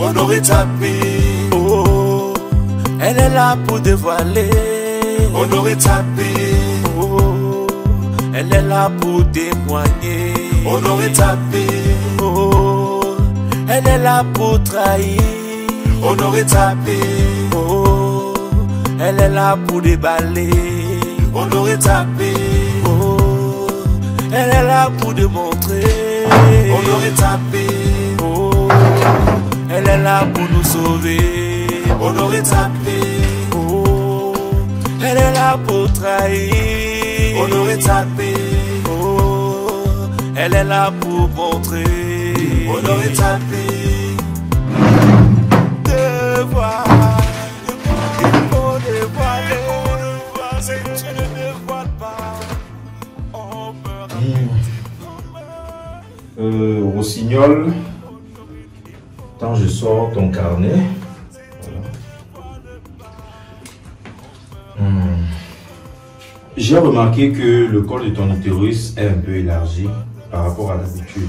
honorer ta vie. Oh, elle est là pour dévoiler. Honorer ta vie. Oh, elle est là pour témoigner. Honorer ta vie. Oh, elle est là pour trahir. Honorer ta vie. Oh, elle est là pour déballer. Honorer ta vie. Oh, elle est là pour démontrer. Honorer ta vie. Oh, elle est là pour nous sauver. Honorer ta vie. Oh, elle est là pour trahir. Honorer ta vie. Oh, elle est là pour montrer. Honorer ta vie. Devoir, il faut dévoiler. Si tu ne dévoiles pas, on meurt. Rossignol, quand je sors ton carnet, voilà. J'ai remarqué que le col de ton utérus est un peu élargi par rapport à l'habitude.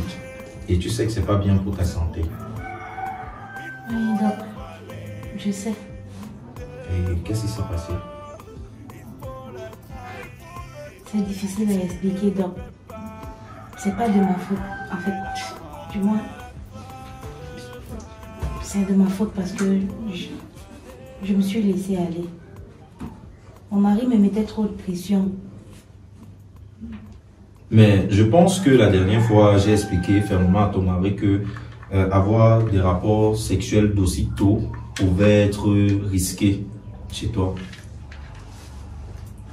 Et tu sais que c'est pas bien pour ta santé. Oui, donc, je sais. Et qu'est-ce qui s'est passé? C'est difficile à expliquer, donc. C'est pas de ma faute. En fait, du moins, c'est de ma faute parce que je me suis laissée aller. Mon mari me mettait trop de pression. Mais je pense que la dernière fois, j'ai expliqué fermement à ton mari que avoir des rapports sexuels d'aussi tôt pouvait être risqué chez toi.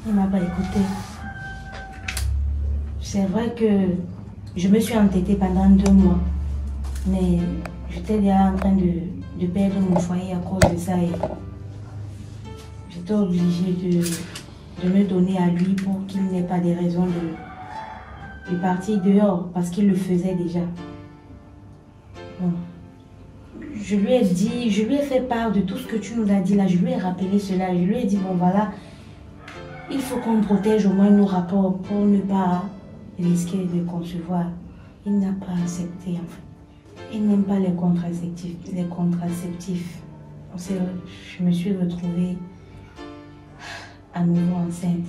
Il m'a pas écouté. C'est vrai que je me suis entêtée pendant 2 mois. Mais j'étais déjà en train de perdre mon foyer à cause de ça. Et j'étais obligée de me donner à lui pour qu'il n'ait pas des raisons de partir dehors parce qu'il le faisait déjà. Bon. Je lui ai dit, je lui ai fait part de tout ce que tu nous as dit là. Je lui ai rappelé cela. Je lui ai dit, bon voilà, il faut qu'on protège au moins nos rapports pour ne pas risquer de concevoir. Il n'a pas accepté en fait. Il n'aime pas les contraceptifs. Je me suis retrouvée à nouveau enceinte.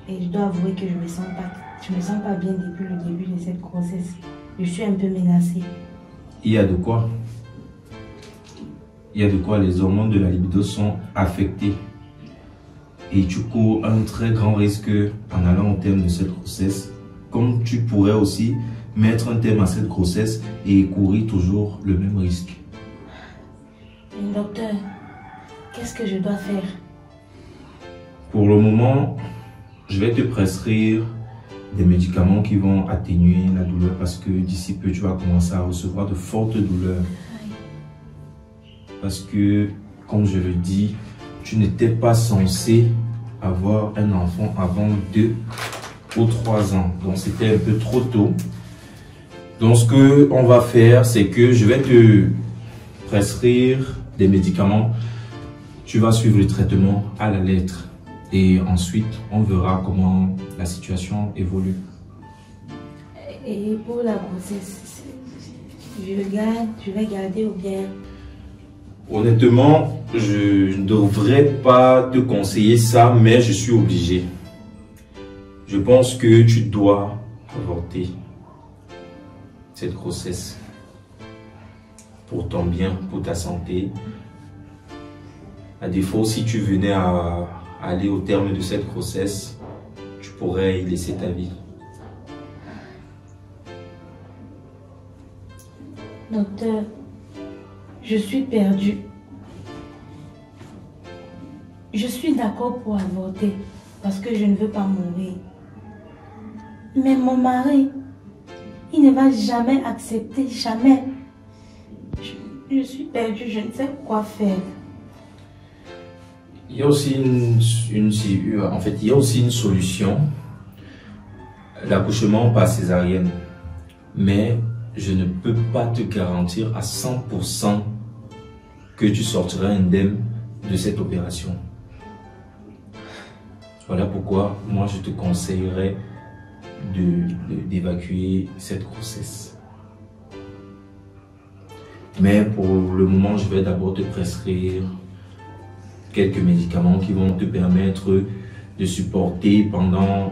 Et je dois avouer que je me sens pas bien depuis le début de cette grossesse. Je suis un peu menacée. Il y a de quoi? Il y a de quoi? Les hormones de la libido sont affectées. Et tu cours un très grand risque en allant au terme de cette grossesse. Comme tu pourrais aussi mettre un terme à cette grossesse et courir toujours le même risque. Docteur, qu'est-ce que je dois faire? Pour le moment, je vais te prescrire des médicaments qui vont atténuer la douleur parce que d'ici peu, tu vas commencer à recevoir de fortes douleurs. Parce que, comme je le dis, tu n'étais pas censé avoir un enfant avant 2 ou 3 ans. Donc, c'était un peu trop tôt. Donc, ce qu'on va faire, c'est que je vais te prescrire des médicaments. Tu vas suivre le traitement à la lettre. Et ensuite, on verra comment la situation évolue. Et pour la grossesse, je vais garder ou bien... Honnêtement, je ne devrais pas te conseiller ça, mais je suis obligé. Je pense que tu dois avorter cette grossesse pour ton bien, pour ta santé. À défaut, si tu venais à aller au terme de cette grossesse, tu pourrais y laisser ta vie. Docteur, je suis perdue. Je suis d'accord pour avorter parce que je ne veux pas mourir. Mais mon mari, il ne va jamais accepter, jamais. Je suis perdue, je ne sais quoi faire. Il y a aussi il y a aussi une solution, l'accouchement par césarienne. Mais je ne peux pas te garantir à 100% que tu sortiras indemne de cette opération. Voilà pourquoi moi je te conseillerais d'évacuer cette grossesse. Mais pour le moment, je vais d'abord te prescrire quelques médicaments qui vont te permettre de supporter pendant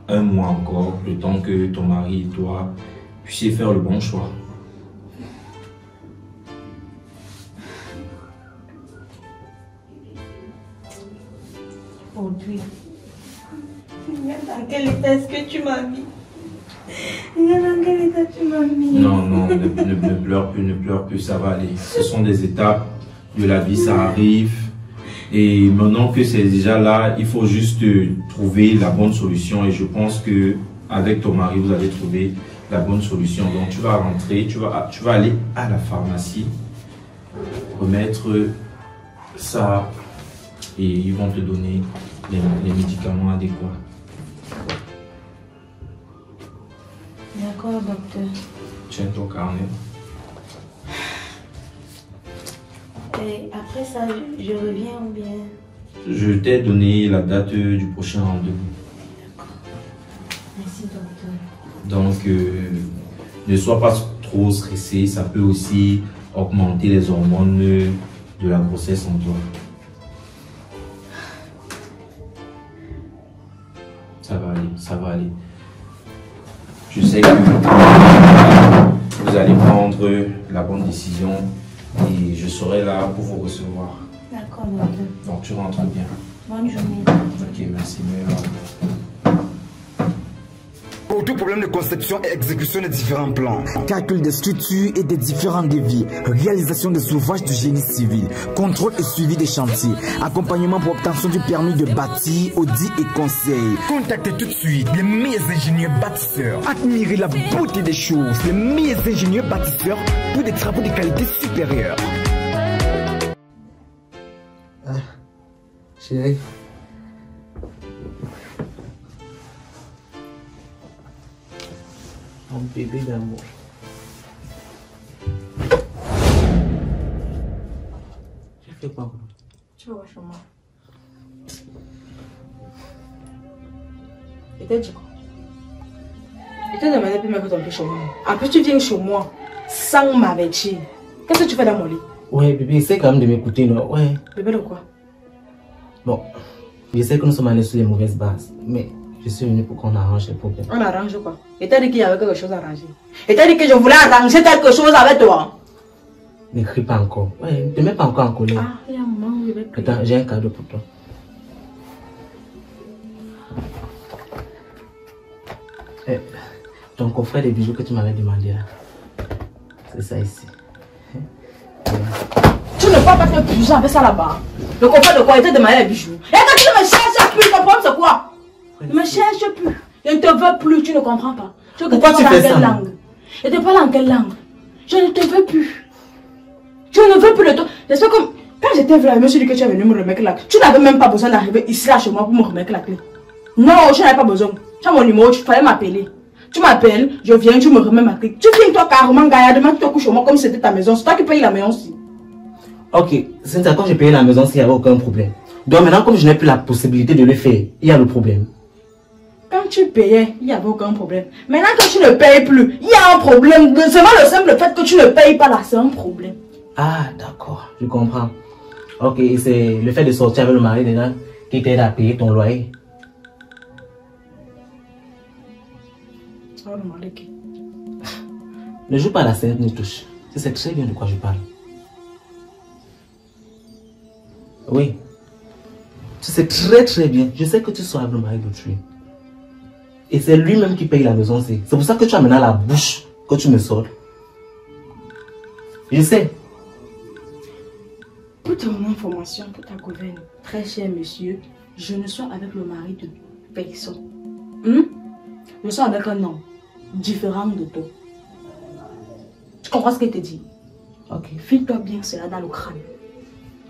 1 mois encore, le temps que ton mari et toi puissiez faire le bon choix. Aujourd'hui, dans quel état est-ce que tu m'as mis? Dans quel état tu m'as mis? Non, non, ne pleure plus, ça va aller. Ce sont des étapes de la vie, ça arrive. Et maintenant que c'est déjà là, il faut juste trouver la bonne solution. Et je pense que avec ton mari, vous allez trouver la bonne solution. Donc tu vas rentrer, tu vas aller à la pharmacie, remettre ça et ils vont te donner les médicaments adéquats. D'accord, docteur. Tiens ton carnet. Et après ça, je reviens ou bien? Je t'ai donné la date du prochain rendez-vous. D'accord. Merci, docteur. Donc, ne sois pas trop stressé. Ça peut aussi augmenter les hormones de la grossesse en toi. Ça va aller, ça va aller. Je sais que vous allez prendre la bonne décision et je serai là pour vous recevoir. D'accord, docteur. Donc, tu rentres bien. Bonne journée. Ok, merci. Pour tout problème de conception et exécution de différents plans, calcul des structures et des différents devis, réalisation des ouvrages du génie civil, contrôle et suivi des chantiers, accompagnement pour obtention du permis de bâtir, audit et conseil. Contactez tout de suite les meilleurs ingénieurs bâtisseurs. Admirez la beauté des choses, les meilleurs ingénieurs bâtisseurs pour des travaux de qualité supérieure. Ah, chérie. Mon bébé d'amour. J'ai fait quoi? Tu vas voir chez moi. Et t'as dit quoi? Je t'ai demandé de mettre ton pied chez moi. En plus, tu viens chez moi sans m'avertir. Qu'est-ce que tu fais dans mon lit? Ouais, bébé, essaie quand même de m'écouter, non? Ouais. Bébé de quoi? Bon, je sais que nous sommes allés sur les mauvaises bases, mais je suis venu pour qu'on arrange les problèmes. On arrange quoi? Et t'as dit qu'il y avait quelque chose à arranger. Et t'as dit que je voulais arranger quelque chose avec toi. Ne crie pas encore. Ouais, ne te mets pas encore en colère. Ah, il y a un moment où je vais crier. Attends, j'ai un cadeau pour toi. Ton coffret de bijoux que tu m'avais demandé là. C'est ça ici. Tu ne peux pas te bouger avec ça là-bas. Le coffret de quoi? Il t'a demandé les bijoux. Et quand tu ne me cherches plus, ton problème c'est quoi? Ne me cherche plus. Je ne te veux plus, tu ne comprends pas. Pourquoi tu fais ça? Langue. Je te parle en quelle langue? Je ne te veux plus. Je ne veux plus de toi. C'est comme quand j'étais venu, je me suis dit que tu es venu me remettre la clé. Tu n'avais même pas besoin d'arriver ici là chez moi pour me remettre la clé. Non, je n'avais pas besoin. Tu as mon numéro, tu fallait m'appeler. Tu m'appelles, je viens, tu me remets ma clé. Tu viens toi carrément gaillardement, tu te couches chez moi comme si c'était ta maison. C'est toi qui payes la maison aussi. Ok, c'est ça, quand j'ai payé la maison, il n'y avait aucun problème. Donc maintenant, comme je n'ai plus la possibilité de le faire, il y a le problème. Quand tu payais, il n'y avait aucun problème. Maintenant que tu ne payes plus, il y a un problème. Seulement le simple fait que tu ne payes pas là, c'est un problème. Ah, d'accord, je comprends. Ok, c'est le fait de sortir avec le mari dedans qui t'aide à payer ton loyer. Oh, le mari qui... Ne joue pas à la scène, ne touche. Tu sais très bien de quoi je parle. Oui. Tu sais très bien. Je sais que tu sois avec le mari d'autrui. Et c'est lui-même qui paye la maison. C'est pour ça que tu as maintenant la bouche que tu me sors. Je sais. Pour ton information, pour ta gouverne, très cher monsieur, je ne suis avec le mari de personne. Je suis avec un homme différent de toi. Tu comprends ce qu'il te dit? Ok. File-toi bien cela dans le crâne.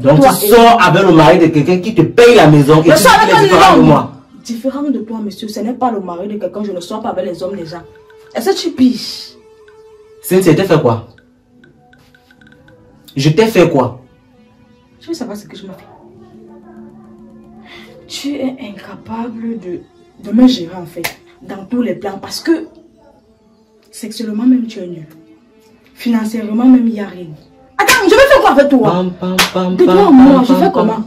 Donc toi, tu sors avec le mari de quelqu'un qui te paye la maison et tu es différent de moi. Différent de toi, monsieur, ce n'est pas le mari de quelqu'un, je ne sors pas avec les hommes déjà. Est-ce que tu piges? Cynthia, t'ai fait quoi? Je t'ai fait quoi? Je veux savoir ce que je me fais. Tu es incapable de me gérer en fait, dans tous les plans, parce que sexuellement même tu es nul. Financièrement, même, il n'y a rien. Attends, je vais faire quoi avec toi? Dis-moi, moi, je fais comment?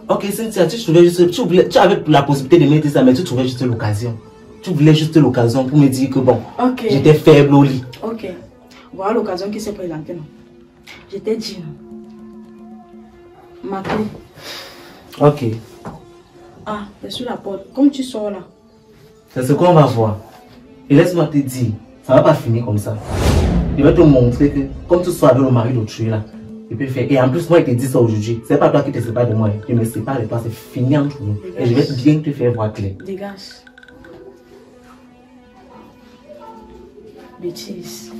Ok, Cynthia, tu avais la possibilité de mettre ça, mais tu trouvais juste l'occasion. Tu voulais juste l'occasion pour me dire que bon, j'étais faible au lit. Ok, voilà l'occasion qui s'est présentée. Non? Je t'ai dit, ma clé. Ok. Ah, c'est sur la porte. Comme tu sors là. C'est ce qu'on va voir. Et laisse-moi te dire, ça ne va pas finir comme ça. Je vais te montrer que, comme tu sois avec le mari d'autrui là, il peut faire. Et en plus, moi, il te dit ça aujourd'hui. C'est pas toi qui te sépares de moi. Je me sépare de toi, c'est fini entre nous. Dégage. Et je vais bien te faire voir clair. Dégage. Bêtise.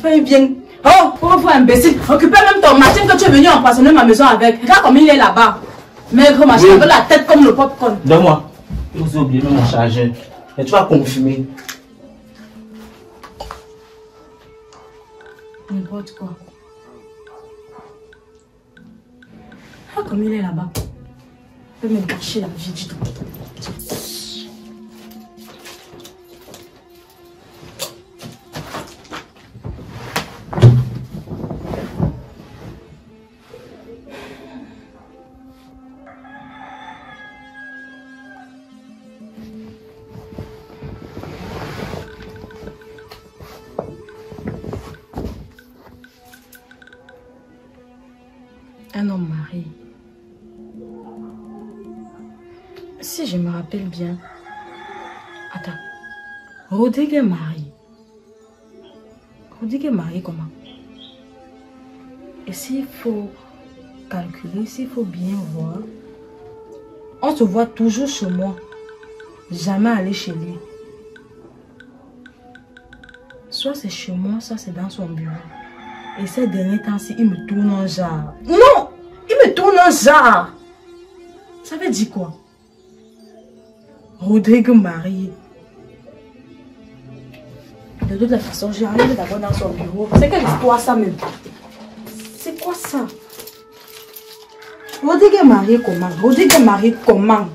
Fais bien. Oh, pauvre imbécile. Occupez même ton machine que tu es venu empoisonner ma maison avec. Regarde comme il est là-bas. Maigre machin, avec la tête comme le popcorn. Donne-moi. Je vous ai oublié mon chargeur. Et tu vas confirmer. N'importe quoi. Ah, comme il est là-bas. Il peut me gâcher la vie du tout. Un homme marié. Si je me rappelle bien. Attends. Rodrigue est marié. Rodrigue est marié comment? Et s'il faut calculer, s'il faut bien voir, on se voit toujours chez moi. Jamais aller chez lui. Soit c'est chez moi, soit c'est dans son bureau. Et ces derniers temps-ci, il me tourne en genre. Non! Il me tourne en genre. Ça veut dire quoi? Rodrigue marié. De toute façon, j'ai arrivé d'abord dans son bureau. C'est quelle histoire ça même? C'est quoi ça? Rodrigue marié comment? Rodrigue marié comment?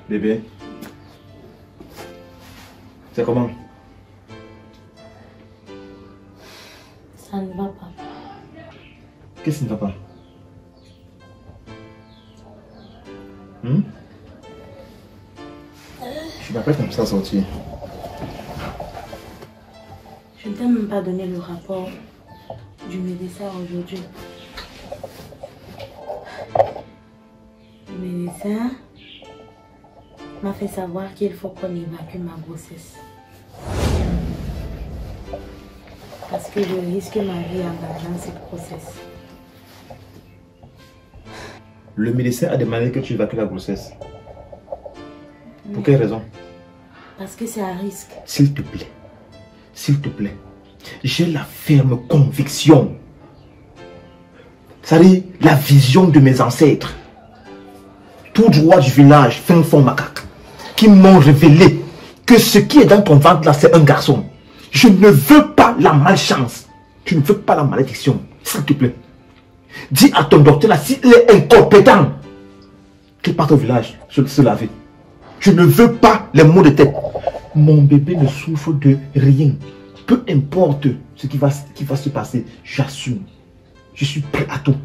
Bébé, c'est comment? Ça ne va pas. Qu'est-ce qui ne va pas? Je m'appelle comme ça sortir. Je ne t'ai même pas donné le rapport du médecin aujourd'hui. Le médecin m'a fait savoir qu'il faut qu'on évacue ma grossesse. Parce que je risque ma vie en gardant cette grossesse. Le médecin a demandé que tu évacues la grossesse. Pour quelle raison? Parce que c'est à risque. S'il te plaît, j'ai la ferme conviction, c'est-à-dire la vision de mes ancêtres, tout droit du village, fin fond macaque, qui m'ont révélé que ce qui est dans ton ventre là, c'est un garçon. Je ne veux pas la malchance, je ne veux pas la malédiction, s'il te plaît. Dis à ton docteur là, s'il est incompétent, qu'il parte au village se laver. Je ne veux pas les maux de tête. Mon bébé ne souffre de rien. Peu importe ce qui va se passer, j'assume. Je suis prêt à tout.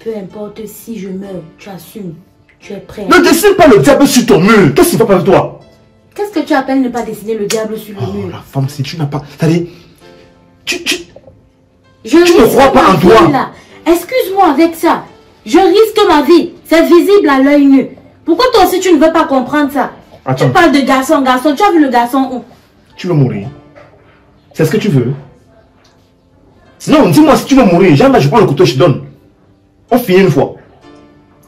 Peu importe si je meurs, tu assumes. Tu es prêt. Ne dessine pas le diable sur ton mur. Qu'est-ce qui va pas avec toi? Qu'est-ce que tu appelles ne pas dessiner le diable sur le mur? La femme, si tu n'as pas... C'est-à-dire... Tu ne crois pas en toi. Excuse-moi avec ça. Je risque ma vie. C'est visible à l'œil nu. Pourquoi toi aussi tu ne veux pas comprendre ça? Attends. Tu parles de garçon. Tu as vu le garçon où? Tu veux mourir? C'est ce que tu veux? Sinon, dis-moi si tu veux mourir. Jamais je prends le couteau et je te donne. On finit une fois.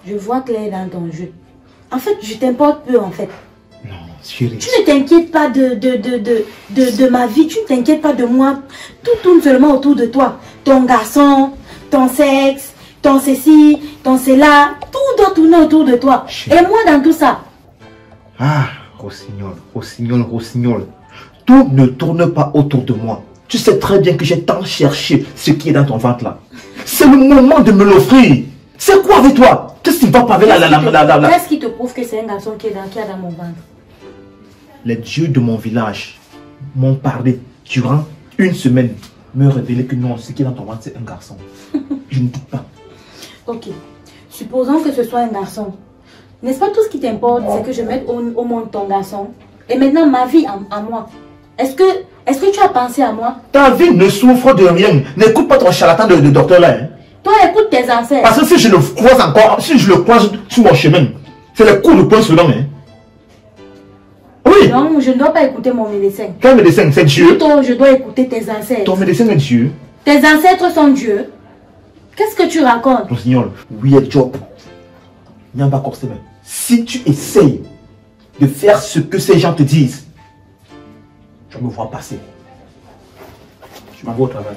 Je vois clair dans ton jeu. En fait, je t'importe peu en fait. Non, chérie. Tu ne t'inquiètes pas de ma vie. Tu ne t'inquiètes pas de moi. Tout tourne seulement autour de toi. Ton garçon, ton sexe, ton ceci, ton cela. Tout doit tourner autour de toi. Chérie. Et moi dans tout ça. Ah, Rossignol. Tout ne tourne pas autour de moi. Tu sais très bien que j'ai tant cherché ce qui est dans ton ventre là. C'est le moment de me l'offrir. C'est quoi avec toi? Qu'est-ce qui va pas avec la... Qu'est-ce qui te prouve que c'est un garçon qui est dans mon ventre? Les dieux de mon village m'ont parlé durant une semaine, me révéler que non, ce qui est dans ton ventre, c'est un garçon. Je ne doute pas. Ok. Supposons que ce soit un garçon. N'est-ce pas tout ce qui t'importe, c'est que je mette au monde ton garçon? Et maintenant, ma vie à moi. Est-ce que tu as pensé à moi? Ta vie ne souffre de rien. N'écoute pas ton charlatan de docteur là. Hein. Toi, écoute tes ancêtres. Parce que si je le croise encore, si je le croise sur mon chemin, c'est le coup de poing selon. Hein. Oui. Non, je ne dois pas écouter mon médecin. Quel médecin? C'est Dieu. Plutôt, je dois écouter tes ancêtres. Ton médecin est Dieu. Tes ancêtres sont Dieu. Qu'est-ce que tu racontes? Rossignol, oui, est job. Nyamba Korseme. Si tu essayes de faire ce que ces gens te disent, je me vois passer. Je m'en vais au travail.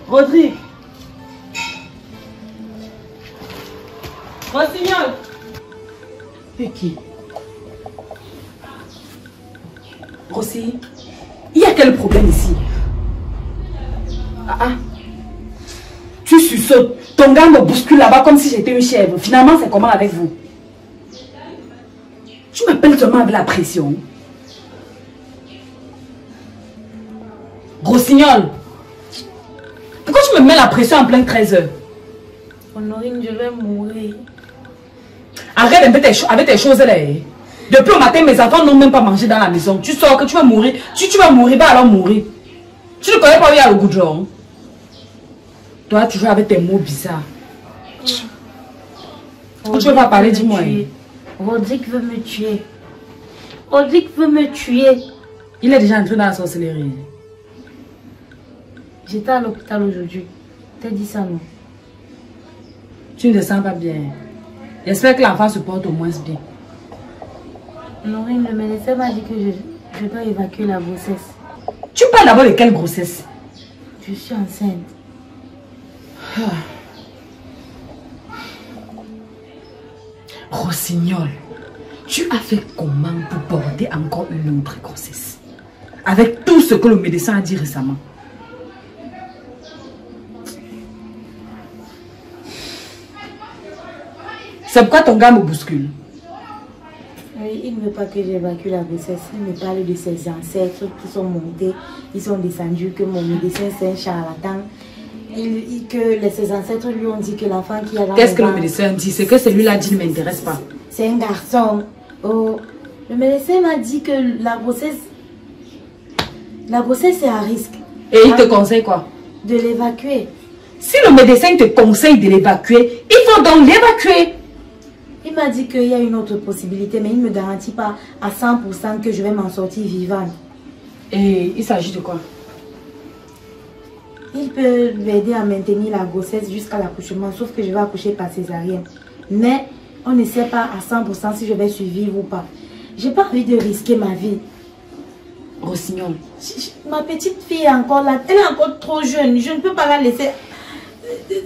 Rodrigue. Rossignol. Et qui? Rossi, il y a quel problème ici? Tu suçotes. Ton gars me bouscule là-bas comme si j'étais une chèvre. Finalement, c'est comment avec vous? Tu m'appelles seulement avec la pression. Rossignol. Pourquoi tu me mets la pression en plein 13h? Honorine, je vais mourir. Arrête un peu avec tes choses là. Depuis le matin, mes enfants n'ont même pas mangé dans la maison. Tu sors que tu vas mourir. Tu vas mourir, bah alors mourir. Tu ne connais pas où il y a le goudron. Toi, tu joues avec tes mots bizarres. Tu ne peux pas parler, dis-moi. Rodrigue veut me tuer. Rodrigue veut me tuer. Il est déjà entré dans la sorcellerie. J'étais à l'hôpital aujourd'hui. T'as dit ça, non? Tu ne te sens pas bien. J'espère que l'enfant se porte au moins bien. Norine, le médecin m'a dit que je dois évacuer la grossesse. Tu parles d'abord de quelle grossesse? Je suis enceinte. Rossignol, tu as fait comment pour porter encore une autre grossesse? Avec tout ce que le médecin a dit récemment. C'est pourquoi ton gars me bouscule. Oui, il ne veut pas que j'évacue la grossesse. Il me parle de ses ancêtres qui sont montés, ils sont descendus, que mon médecin c'est un charlatan. Que ses ancêtres lui ont dit que l'enfant qui a dans Qu'est-ce que le médecin dit? C'est que celui-là dit ne m'intéresse pas. C'est un garçon. Oh, le médecin m'a dit que la grossesse est à risque. Et il te conseille quoi? De l'évacuer. Si le médecin te conseille de l'évacuer, il faut donc l'évacuer. Il m'a dit qu'il y a une autre possibilité, mais il ne me garantit pas à 100% que je vais m'en sortir vivante. Et il s'agit de quoi? Il peut m'aider à maintenir la grossesse jusqu'à l'accouchement, sauf que je vais accoucher par césarienne. Mais on ne sait pas à 100% si je vais survivre ou pas. J'ai pas envie de risquer ma vie. Rossignol. Ma petite fille est encore là, elle est encore trop jeune, je ne peux pas la laisser.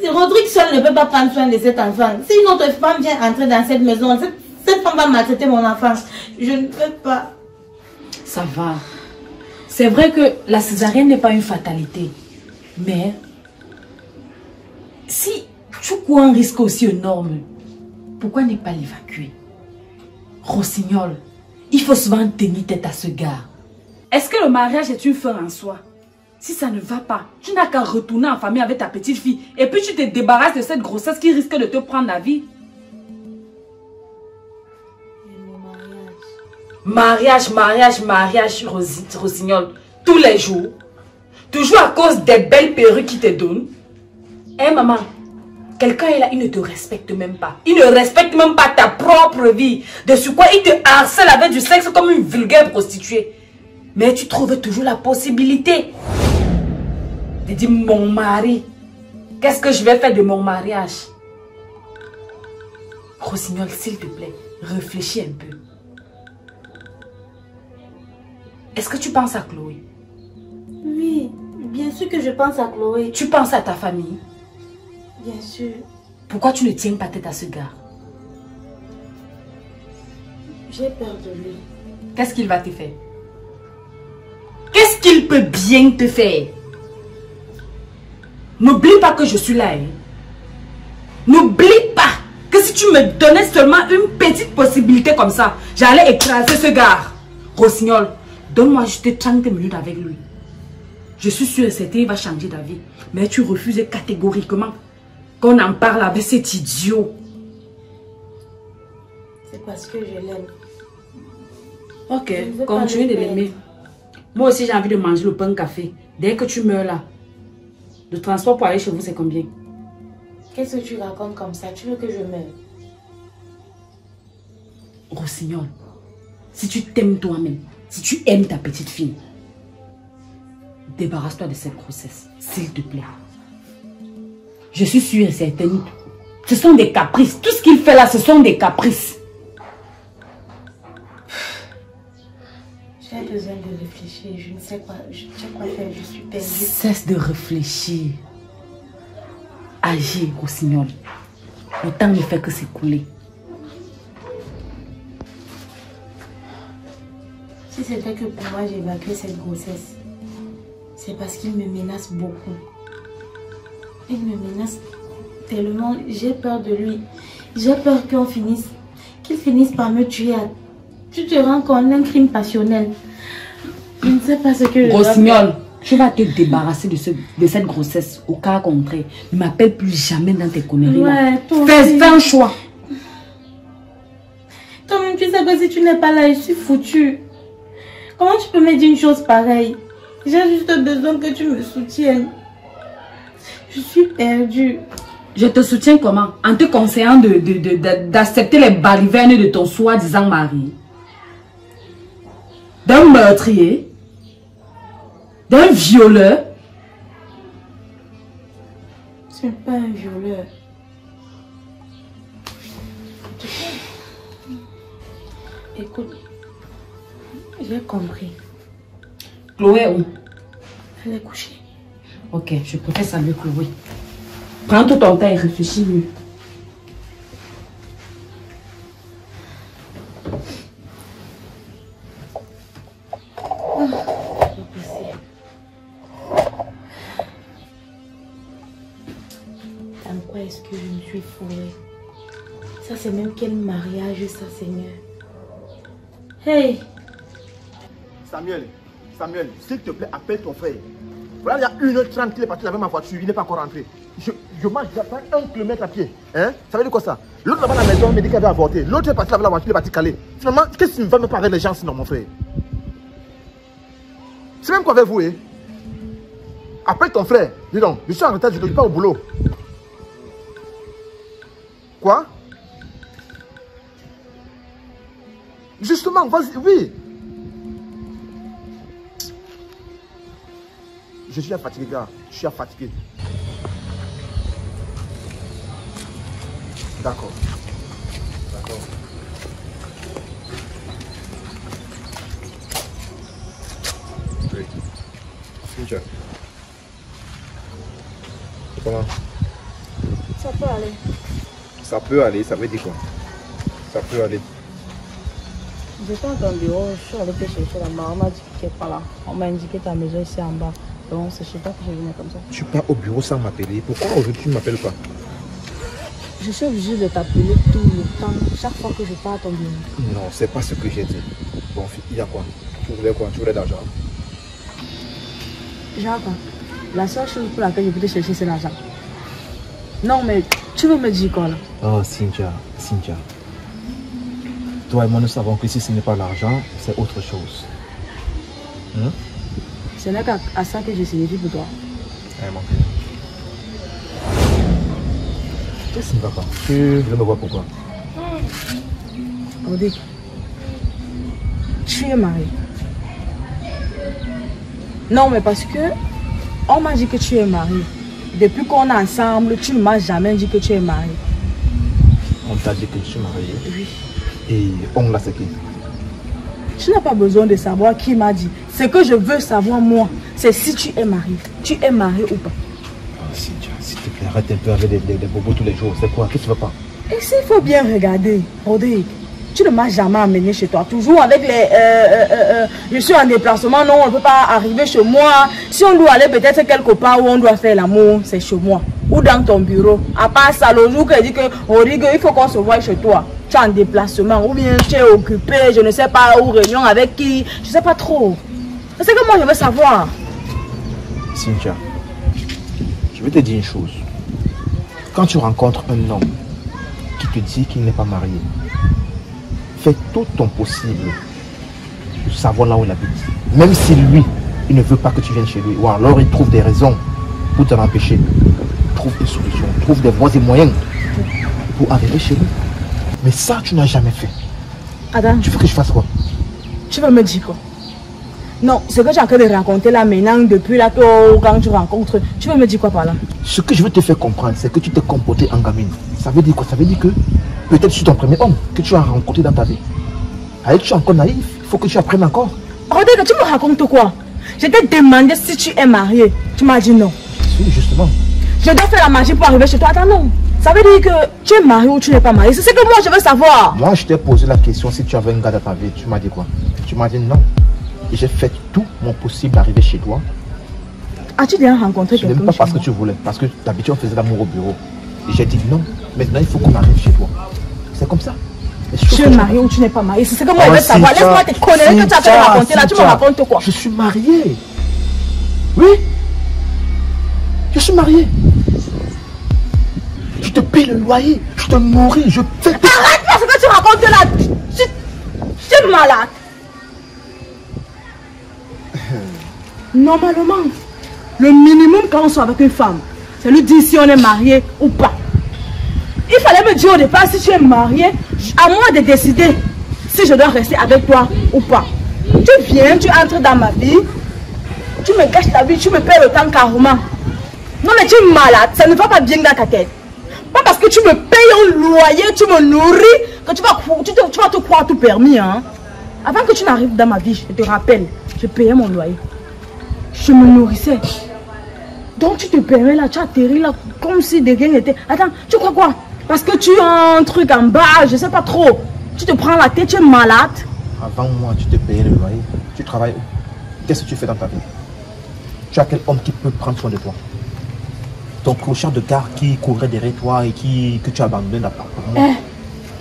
Rodrigue seul ne peut pas prendre soin de cet enfant. Si une autre femme vient entrer dans cette maison, cette femme va maltraiter mon enfant. Je ne peux pas. Ça va. C'est vrai que la césarienne n'est pas une fatalité. Mais si tu cours un risque aussi énorme, pourquoi ne pas l'évacuer? Rossignol, il faut souvent tenir tête à ce gars. Est-ce que le mariage est une fin en soi? Si ça ne va pas, tu n'as qu'à retourner en famille avec ta petite fille et puis tu te débarrasses de cette grossesse qui risque de te prendre la vie. Mariage, Rossignol, tous les jours. Toujours à cause des belles perruques qu'il te donne. Hein, maman, quelqu'un est là, il ne te respecte même pas. Il ne respecte même pas ta propre vie. De sur quoi il te harcèle avec du sexe comme une vulgaire prostituée. Mais tu trouves toujours la possibilité de dire mon mari. Qu'est-ce que je vais faire de mon mariage? Rossignol, s'il te plaît, réfléchis un peu. Est-ce que tu penses à Chloé? Oui, bien sûr que je pense à Chloé. Tu penses à ta famille? Bien sûr. Pourquoi tu ne tiens pas tête à ce gars? J'ai peur de lui. Qu'est-ce qu'il va te faire? Qu'est-ce qu'il peut bien te faire? N'oublie pas que je suis là. Hein? N'oublie pas que si tu me donnais seulement une petite possibilité comme ça, j'allais écraser ce gars. Rossignol, donne-moi juste 30 minutes avec lui. Je suis sûre et certaine qu'il va changer d'avis. Mais tu refuses catégoriquement qu'on en parle avec cet idiot. C'est parce que je l'aime. Ok, continue de l'aimer. Moi aussi j'ai envie de manger le pain café. Dès que tu meurs là, le transport pour aller chez vous c'est combien? Qu'est-ce que tu racontes comme ça? Tu veux que je meure? Rossignol, si tu t'aimes toi-même, si tu aimes ta petite fille, débarrasse-toi de cette grossesse, s'il te plaît. Je suis sûre et certaine, ce sont des caprices. Tout ce qu'il fait là, ce sont des caprices. J'ai besoin de réfléchir. Je ne sais quoi faire. Je suis perdue. Cesse de réfléchir. Agis, Rossignol. Le temps ne fait que s'écouler. Si c'était que pour moi j'ai évacué cette grossesse, c'est parce qu'il me menace beaucoup. Il me menace tellement. J'ai peur de lui. J'ai peur qu'il finisse par me tuer. Tu te rends compte d'un crime passionnel. Je ne sais pas ce que je Rossignol, tu vas te débarrasser de cette grossesse. Au cas contraire, ne m'appelle plus jamais dans tes conneries. Ouais, fais un choix. Toi-même, tu sais que si tu n'es pas là, je suis foutue. Comment tu peux me dire une chose pareille? J'ai juste besoin que tu me soutiennes. Je suis perdue. Je te soutiens comment? En te conseillant d'accepter les balivernes de ton soi-disant mari. D'un meurtrier. D'un violeur. Ce n'est pas un violeur. Écoute, j'ai compris. Chloé est où? Elle est couchée. Ok, je préfère saluer Chloé. Prends tout ton temps et réfléchis mieux. En quoi est-ce que je me suis fourrée? Ça c'est même quel mariage ça, Seigneur. Hey! Samuel, s'il te plaît, appelle ton frère. Voilà, il y a 1h30 qu'il est parti avec ma voiture, il n'est pas encore rentré. Je marche, j'attends 1 km à pied. Hein? Ça veut dire quoi ça? L'autre là-bas à la maison me dit qu'il avait avorté. L'autre est parti avec la voiture, il est parti caler. Finalement, qu'est-ce qu'il va me parler les gens sinon, mon frère? C'est même quoi avec vous, hein? Appelle ton frère. Dis donc, je suis en retard, je ne suis pas au boulot. Quoi? Justement, vas-y, oui. Je suis fatigué, gars. Je suis fatigué. D'accord. D'accord. Oui. Cynthia. Comment? Ça peut aller. Ça peut aller, ça veut dire quoi? Ça peut aller. J'étais dans ton bureau, je suis allée te chercher là-bas. On m'a dit que tu n'es pas là. On m'a indiqué ta maison ici en bas. Donc c'est chez toi que je venais comme ça. Tu pars au bureau sans m'appeler. Pourquoi aujourd'hui tu ne m'appelles pas? Je suis obligée de t'appeler tout le temps, chaque fois que je pars à ton bureau. Non, c'est pas ce que j'ai dit. Bon, il y a quoi? Tu voulais quoi? Tu voulais de l'argent? Genre, la seule chose pour laquelle je peux te chercher, c'est l'argent. Non, mais tu veux me dire quoi là? Oh, Cynthia. Toi et moi, nous savons que si ce n'est pas l'argent, c'est autre chose. Hein? Ce n'est qu'à ça que je signifie pour toi. Eh, mon frère. Qu'est-ce qui ne va pas? Tu veux me voir pourquoi? Odé, tu es marié. Non, mais parce que on m'a dit que tu es marié. Depuis qu'on est ensemble, tu ne m'as jamais dit que tu es marié. On t'a dit que je suis marié. Oui. Et on l'a séqué. Tu n'as pas besoin de savoir qui m'a dit. Ce que je veux savoir, moi, c'est si tu es marié. Tu es marié ou pas? Cynthia, s'il te plaît, arrête un peu avec des bobos tous les jours. C'est quoi? Qu'est-ce que tu veux pas? Et s'il faut bien regarder, Rodrigue, tu ne m'as jamais amené chez toi. Toujours avec les... je suis en déplacement, non, on ne peut pas arriver chez moi. Si on doit aller peut-être quelque part où on doit faire l'amour, c'est chez moi. Ou dans ton bureau. À part ça, le jour qu'elle dit que Rodrigue, il faut qu'on se voie chez toi. Tu es en déplacement. Ou bien tu es occupé, je ne sais pas, ou réunion avec qui. Je ne sais pas trop. C'est que moi, je veux savoir. Cynthia, je vais te dire une chose. Quand tu rencontres un homme qui te dit qu'il n'est pas marié, fais tout ton possible de savoir là où il habite. Même si lui, il ne veut pas que tu viennes chez lui, ou alors il trouve des raisons pour t'en empêcher. Trouve des solutions, trouve des voies et moyens pour arriver chez lui. Mais ça, tu n'as jamais fait. Adam, tu veux que je fasse quoi? Tu veux me dire quoi? Non, ce que j'ai en train de raconter là maintenant, depuis là, quand tu rencontres, tu veux me dire quoi par là? Ce que je veux te faire comprendre, c'est que tu t'es comporté en gamine. Ça veut dire quoi? Ça veut dire que peut-être c'est ton premier homme que tu as rencontré dans ta vie. Avec tu es encore naïf, il faut que tu apprennes encore. Rodrigue, tu me racontes quoi? Je t'ai demandé si tu es marié. Tu m'as dit non. Oui, justement. Je dois faire la magie pour arriver chez toi. Attends, non. Ça veut dire que tu es marié ou tu n'es pas marié. C'est ce que moi je veux savoir. Moi, je t'ai posé la question si tu avais un gars dans ta vie. Tu m'as dit quoi? Tu m'as dit non. Et j'ai fait tout mon possible d'arriver chez toi. As-tu déjà rencontré quelqu'un? Ce n'est pas parce que tu voulais. Parce que d'habitude, on faisait l'amour au bureau. Et j'ai dit non. Maintenant, il faut qu'on arrive chez toi. C'est comme ça. Tu es marié ou tu n'es pas marié? C'est ce que moi je veux savoir. Laisse-moi te connaître que tu as fait raconter là. Tu me racontes quoi? Je suis marié. Oui. Je suis marié. Je te paye le loyer. Je te nourris. Je fais... Arrête parce que tu racontes là. Tu es malade. Normalement, le minimum quand on soit avec une femme, c'est lui dire si on est marié ou pas. Il fallait me dire au départ si tu es marié, à moi de décider si je dois rester avec toi ou pas. Tu viens, tu entres dans ma vie, tu me gâches ta vie, tu me perds le temps carrément. Non mais tu es malade, ça ne va pas bien dans ta tête. Pas parce que tu me payes un loyer, tu me nourris, que tu vas te croire tout permis. Hein? Avant que tu n'arrives dans ma vie, je te rappelle, je payais mon loyer. Je me nourrissais. Donc tu te permets là, tu atterris là, comme si de rien n'était. Attends, tu crois quoi? Parce que tu as un truc en bas, je sais pas trop. Tu te prends la tête, tu es malade. Avant moi, tu te payais le loyer. Tu travailles où? Qu'est-ce que tu fais dans ta vie? Tu as quel homme qui peut prendre soin de toi? Ton clochard de gare qui courait derrière toi et que tu as abandonné l'appartement.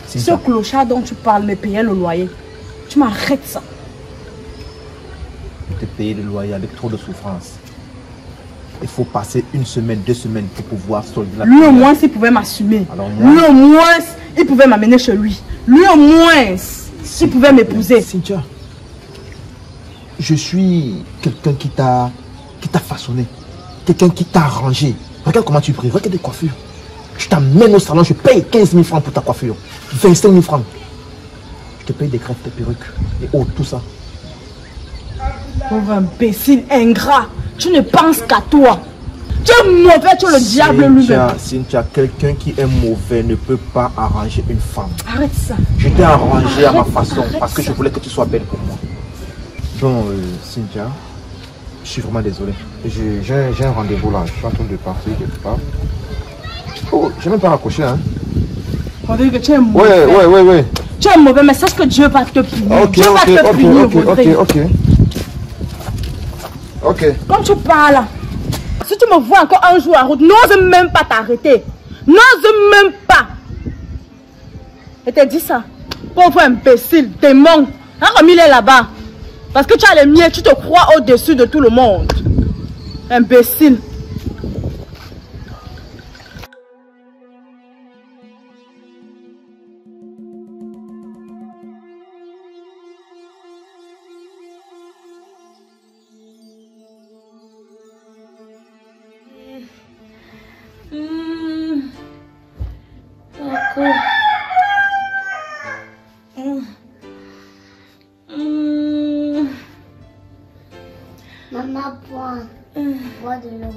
Ce clochard dont tu parles me payait le loyer. Tu m'arrêtes ça. Tu te payais le loyer avec trop de souffrance. Il faut passer 1 semaine, 2 semaines pour pouvoir solder la Lui au moins s'il pouvait m'assumer. Lui au moins il pouvait m'amener chez lui. Lui au moins s'il pouvait m'épouser. Cynthia, je suis quelqu'un qui t'a façonné. Quelqu'un qui t'a arrangé. Regarde comment tu pries, regarde des coiffures. Je t'amène au salon, je paye 15 000 francs pour ta coiffure. 25 000 francs. Je te paye des crêpes, des perruques et tout ça. Pauvre imbécile, ingrat. Tu ne penses qu'à toi. Tu es mauvais, tu es le diable lui-même. Cynthia, quelqu'un qui est mauvais ne peut pas arranger une femme. Arrête ça. Je t'ai arrangé à ma façon parce que je voulais que tu sois belle pour moi. Bon, Cynthia, je suis vraiment désolé. J'ai un rendez-vous là, je suis en train de partir quelque part. Oh, j'ai même pas raccroché, hein. Rodrigue, tu es mauvais. Ouais. Tu es mauvais, mais sache que Dieu va te punir. Dieu va te punir, Ok. Quand tu parles, si tu me vois encore un jour en route, n'ose même pas t'arrêter. N'ose même pas. Je t'ai dit ça. Pauvre imbécile, démon. Hein, comme il est là-bas. Parce que tu as les miens, tu te crois au-dessus de tout le monde. Imbécile. Maman, bois de l'eau.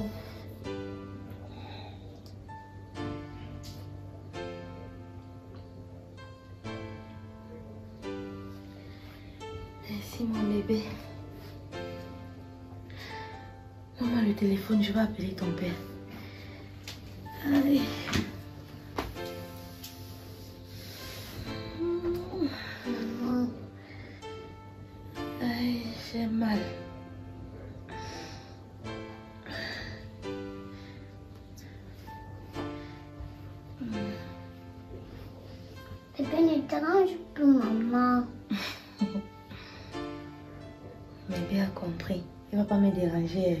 Merci mon bébé. Maman, le téléphone, je vais appeler ton père. Allez. Aïe, j'ai mal. Bébé ne dérange plus maman. Bébé a compris. Il ne va pas me déranger.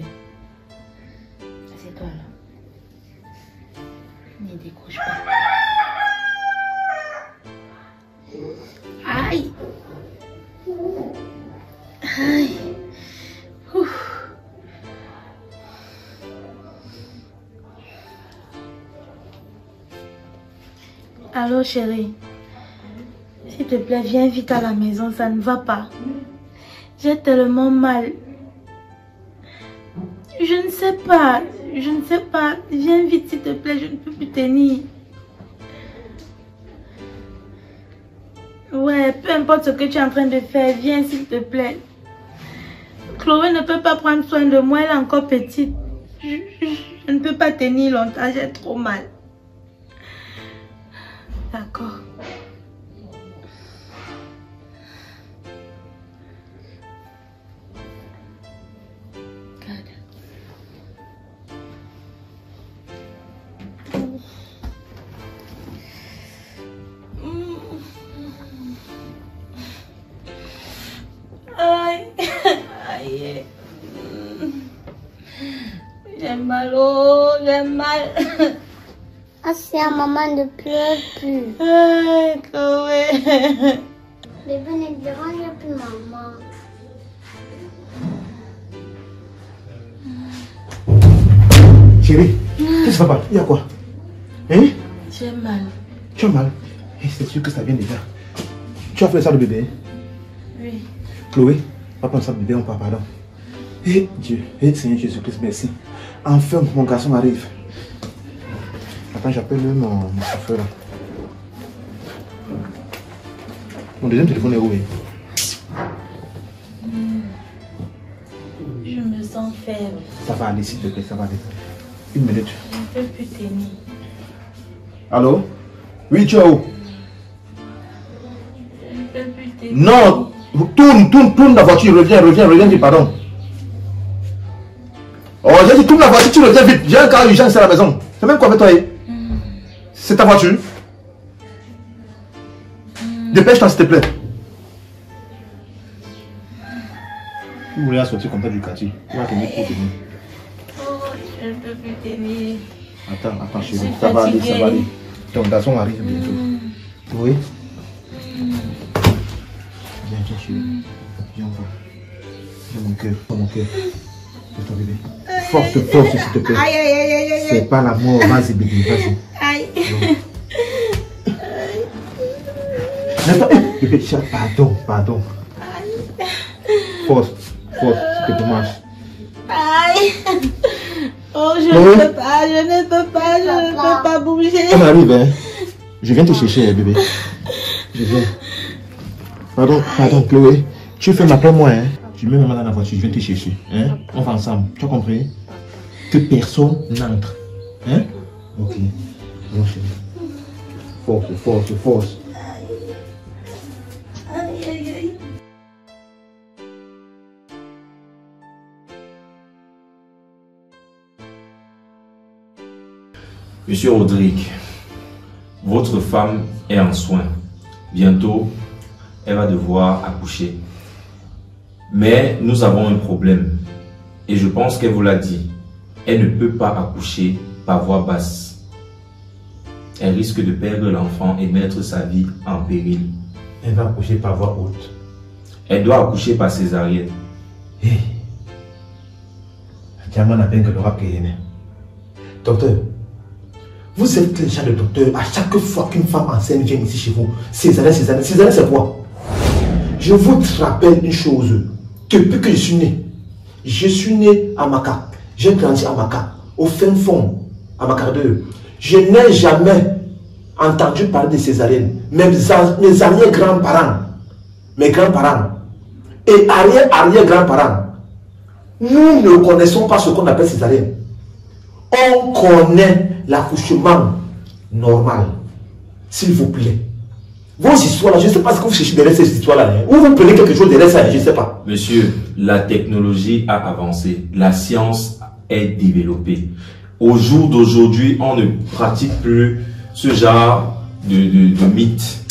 C'est toi là. Ne décroche pas. Aïe. Aïe. Ouf. Allô chérie. S'il te plaît, viens vite à la maison, ça ne va pas. J'ai tellement mal. Je ne sais pas. Viens vite s'il te plaît, je ne peux plus tenir. Ouais, peu importe ce que tu es en train de faire, viens s'il te plaît. Chloé ne peut pas prendre soin de moi, elle est encore petite. Je ne peux pas tenir longtemps, j'ai trop mal. D'accord. Aïe, aïe. J'ai mal, oh, j'ai mal. Ah, c'est à maman ne pleure plus. Aïe, Chloé. Bébé ne dérange plus maman. Chérie, qu'est-ce que ça va? Il y a quoi? Hein? J'ai mal. Tu as mal? C'est sûr que ça vient déjà. Tu as fait ça de bébé? Oui. Chloé, va prendre ça de bébé, on parle, pardon. Eh Dieu, eh Seigneur Jésus-Christ, merci. Enfin, mon garçon arrive. Attends, j'appelle mon chauffeur là. Mon deuxième téléphone est où? Je me sens faible. Ça va aller, s'il te plaît, ça va aller. Une minute. Je ne peux plus tenir. Allô? Oui, tu es où? Je ne peux plus tenir. Non! Tourne la voiture, reviens, dis pardon. Oh, j'ai dit tourne la voiture, tu reviens vite. J'ai un cas urgent ici à la maison. C'est même quoi avec toi? C'est ta voiture? Dépêche-toi s'il te plaît. Vous voulez la sortir comme ça du quartier? Tu vas tenir pour tenir. Oh, je ne peux plus tenir. Attends chérie, ça va aller. Ton garçon arrive bientôt. Oui? Viens chérie. Viens on va. Viens mon cœur. C'est ton bébé. Force, s'il te plaît. Aïe. C'est pas l'amour, vas-y bébé, vas-y. Aïe. Bébé, pardon. Force, s'il te plaît, marche. Aïe. Oh, je ne peux pas bouger. On arrive, hein. Je viens te chercher, bébé. Je viens. Pardon, Chloé. Tu fais m'appeler moi, hein. Je mets maman dans la voiture, je viens te chercher. Hein? On va ensemble. Tu as compris? Que personne n'entre. Hein? Ok. Bon, chérie. Force. Aïe. Monsieur Rodrigue, votre femme est en soins. Bientôt, elle va devoir accoucher. Mais nous avons un problème. Et je pense qu'elle vous l'a dit. Elle ne peut pas accoucher par voie basse. Elle risque de perdre l'enfant et mettre sa vie en péril. Elle va accoucher par voie haute. Elle doit accoucher par césarienne. Hé. Diamant n'a bien que le rap qui est né. Docteur, vous êtes le genre de docteur. À chaque fois qu'une femme enceinte vient ici chez vous, césarienne, c'est quoi? Je vous rappelle une chose. Depuis que je suis né à Maka. J'ai grandi à Maka, au fin fond, à Maka 2. Je n'ai jamais entendu parler de césarienne. Mes arrière-grands-parents, mes grands-parents, et arrière-grands-parents, nous ne connaissons pas ce qu'on appelle césarienne. On connaît l'accouchement normal. S'il vous plaît. Vos histoires-là, je ne sais pas ce que vous cherchez derrière ces histoires-là. Ou vous prenez quelque chose derrière ça, je ne sais pas. Monsieur, la technologie a avancé. La science est développée. Au jour d'aujourd'hui, on ne pratique plus ce genre de mythe.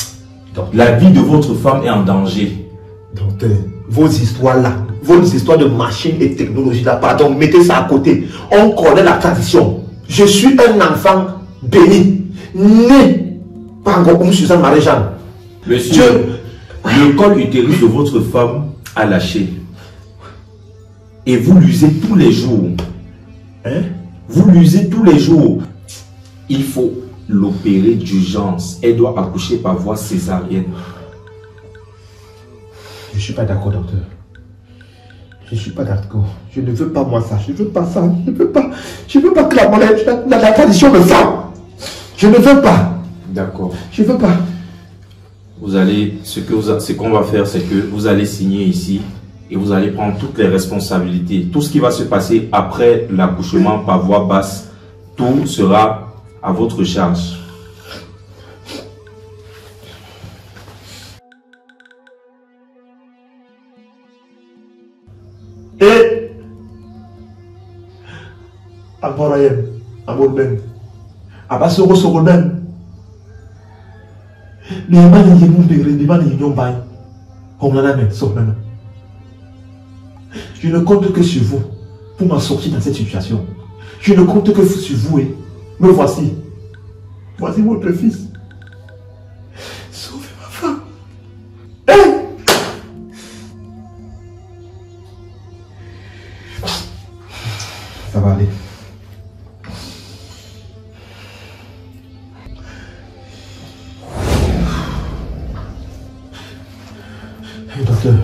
La vie de votre femme est en danger. Docteur, vos histoires-là, vos histoires de machines et technologie-là, pardon, mettez ça à côté. On connaît la tradition. Je suis un enfant béni, né par Ngokoum Suzanne Marie-Jeanne. Monsieur, le col utérus de votre femme a lâché. Et vous l'usez tous les jours. Hein? Vous l'usez tous les jours. Il faut l'opérer d'urgence. Elle doit accoucher par voie césarienne. Je ne suis pas d'accord, docteur. Je ne suis pas d'accord. Je ne veux pas moi ça. Je ne veux pas ça. Je ne veux pas que la tradition me fasse. Je ne veux pas. D'accord. Je ne veux pas. Vous allez, ce qu'on va faire, c'est que vous allez signer ici et vous allez prendre toutes les responsabilités. Tout ce qui va se passer après l'accouchement par voie basse, tout sera à votre charge. Et Aborayem, Aborben, Abasoro Soroben. Je ne compte que sur vous pour m'en sortir dans cette situation. Je ne compte que sur vous. Me voici. Voici votre fils. Sauvez ma femme. Ça va aller. Docteur,